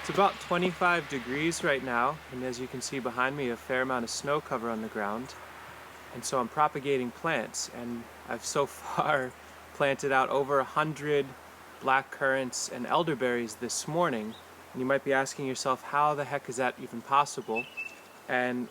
It's about 25 degrees right now, and as you can see behind me, a fair amount of snow cover on the ground. And so I'm propagating plants, and I've so far planted out over 100 black currants and elderberries this morning. And you might be asking yourself, how the heck is that even possible? And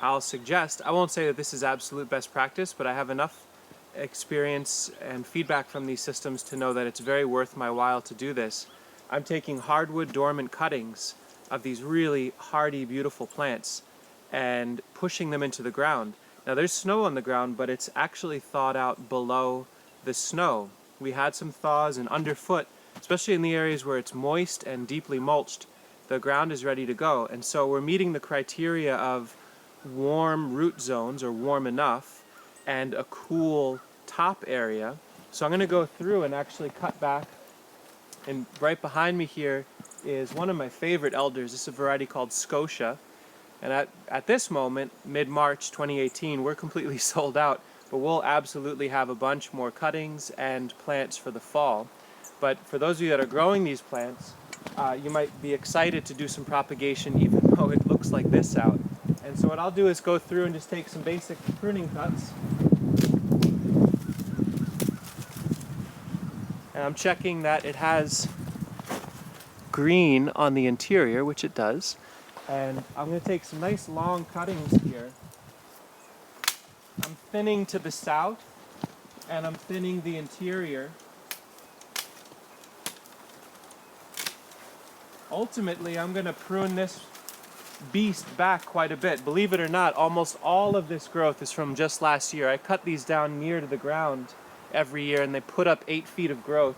I'll suggest, I won't say that this is absolute best practice, but I have enough experience and feedback from these systems to know that it's very worth my while to do this. I'm taking hardwood dormant cuttings of these really hardy, beautiful plants and pushing them into the ground. Now there's snow on the ground, but it's actually thawed out below the snow. We had some thaws, and underfoot, especially in the areas where it's moist and deeply mulched, the ground is ready to go. And so we're meeting the criteria of warm root zones, or warm enough, and a cool top area. So I'm going to go through and actually cut back. And right behind me here is one of my favorite elders. This is a variety called Scotia. And at this moment, mid-March 2018, we're completely sold out, but we'll absolutely have a bunch more cuttings and plants for the fall. But for those of you that are growing these plants, you might be excited to do some propagation even though it looks like this out. And so what I'll do is go through and just take some basic pruning cuts. And I'm checking that it has green on the interior, which it does. And I'm going to take some nice long cuttings here. I'm thinning to the south, and I'm thinning the interior. Ultimately, I'm going to prune this beast back quite a bit. Believe it or not, almost all of this growth is from just last year. I cut these down near to the ground every year, and they put up 8 feet of growth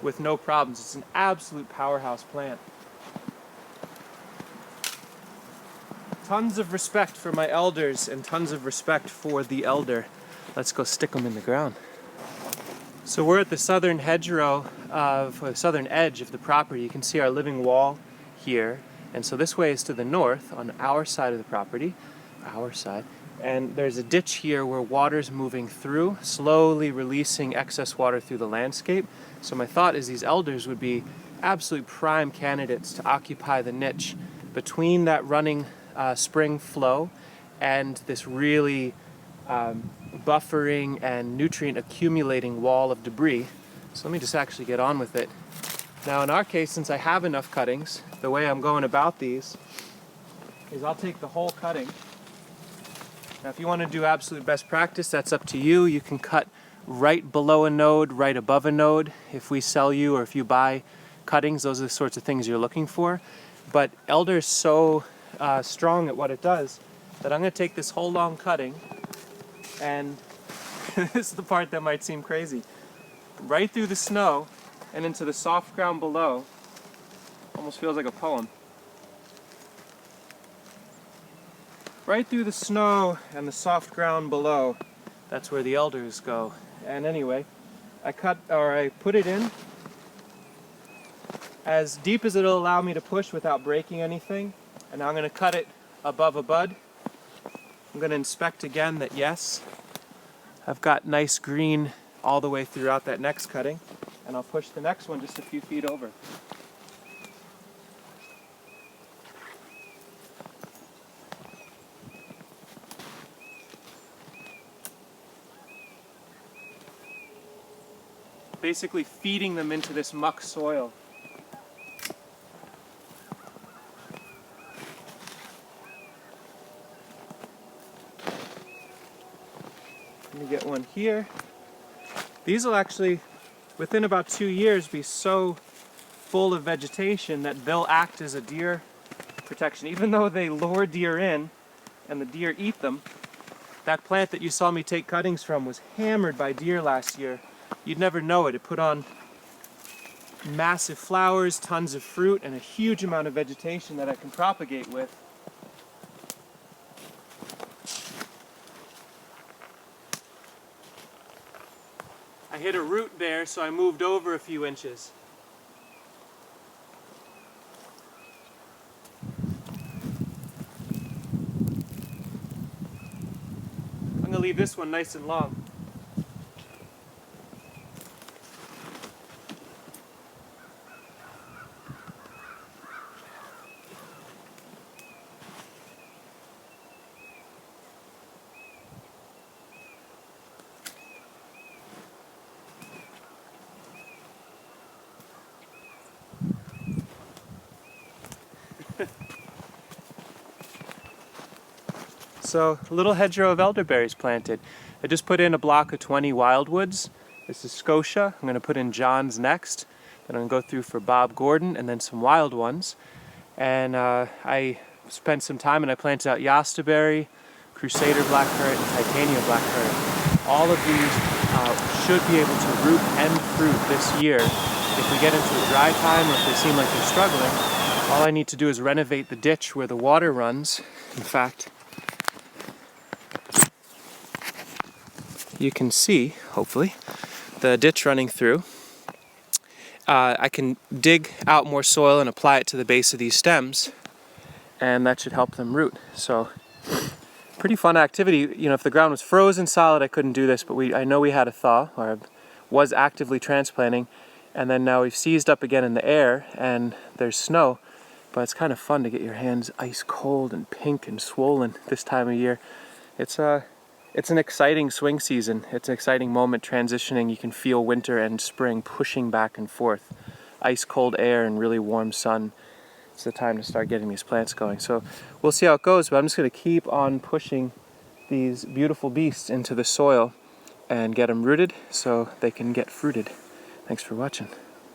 with no problems. It's an absolute powerhouse plant. Tons of respect for my elders and tons of respect for the elder. Let's go stick them in the ground. So we're at the southern hedgerow of the southern edge of the property. You can see our living wall here. And so this way is to the north on our side of the property, and there's a ditch here where water's moving through, slowly releasing excess water through the landscape. So my thought is these elders would be absolute prime candidates to occupy the niche between that running spring flow and this really buffering and nutrient accumulating wall of debris. So let me just actually get on with it. Now in our case, since I have enough cuttings, the way I'm going about these is I'll take the whole cutting. Now if you want to do absolute best practice, that's up to you. You can cut right below a node, right above a node. If we sell you or if you buy cuttings, those are the sorts of things you're looking for. But elder is so strong at what it does that I'm going to take this whole long cutting, and this is the part that might seem crazy, right through the snow and into the soft ground below. Almost feels like a poem. Right through the snow and the soft ground below, that's where the elders go. And anyway, I put it in as deep as it'll allow me to push without breaking anything. And now I'm going to cut it above a bud. I'm going to inspect again that yes, I've got nice green all the way throughout that next cutting. And I'll push the next one just a few feet over. Basically feeding them into this muck soil. Let me get one here. These will actually, within about 2 years, be so full of vegetation that they'll act as a deer protection. Even though they lure deer in and the deer eat them, that plant that you saw me take cuttings from was hammered by deer last year. You'd never know it. It put on massive flowers, tons of fruit, and a huge amount of vegetation that I can propagate with. I hit a root there, so I moved over a few inches. I'm going to leave this one nice and long. So, a little hedgerow of elderberries planted. I just put in a block of 20 wildwoods. This is Scotia. I'm going to put in John's next. Then I'm going to go through for Bob Gordon and then some wild ones. And I spent some time and I planted out Elderberry, Crusader blackcurrant, and Titania blackcurrant. All of these should be able to root and fruit this year. If we get into a dry time or if they seem like they're struggling, all I need to do is renovate the ditch where the water runs. In fact, you can see, hopefully, the ditch running through. I can dig out more soil and apply it to the base of these stems, and that should help them root. So, pretty fun activity. You know, if the ground was frozen solid, I couldn't do this, but I know we had a thaw, or I was actively transplanting, and then now we've seized up again in the air, and there's snow, but it's kind of fun to get your hands ice cold and pink and swollen this time of year. It's an exciting swing season. It's an exciting moment transitioning. You can feel winter and spring pushing back and forth. Ice cold air and really warm sun. It's the time to start getting these plants going. So we'll see how it goes, but I'm just going to keep on pushing these beautiful beasts into the soil and get them rooted so they can get fruited. Thanks for watching.